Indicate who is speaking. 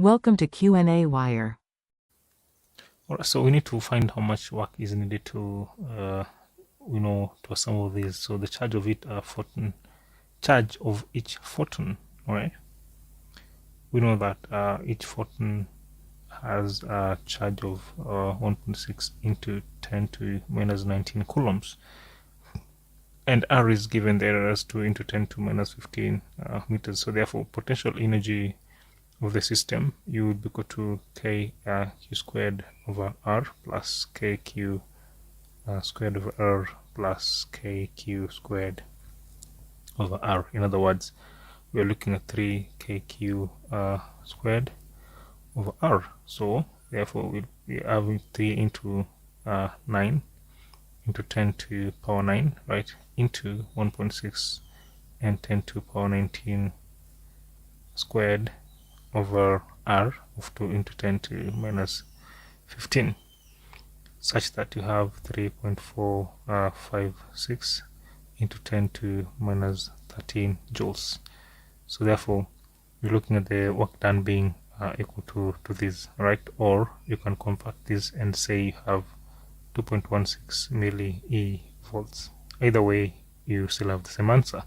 Speaker 1: Welcome to qnawire.
Speaker 2: Alright, so we need to find how much work is needed to to assemble these. So the charge of each photon, right? We know that each photon has a charge of 1.6 into 10 to minus 19 coulombs, and R is given there as 2 into 10 to minus 15 meters. So therefore, potential energy of the system, you would be equal to k q squared over r plus kq squared over r plus kq squared over r. In other words, we are looking at 3kq squared over r. So therefore, we'll be having 3 into 9 into 10 to power 9, right, into 1.6 and 10 to power 19 squared over r of 2 into 10 to minus 15, such that you have 3.456 into 10 to minus 13 joules. So therefore, you're looking at the work done being equal to this, right? Or you can convert this and say you have 2.16 milli volts. Either way, you still have the same answer.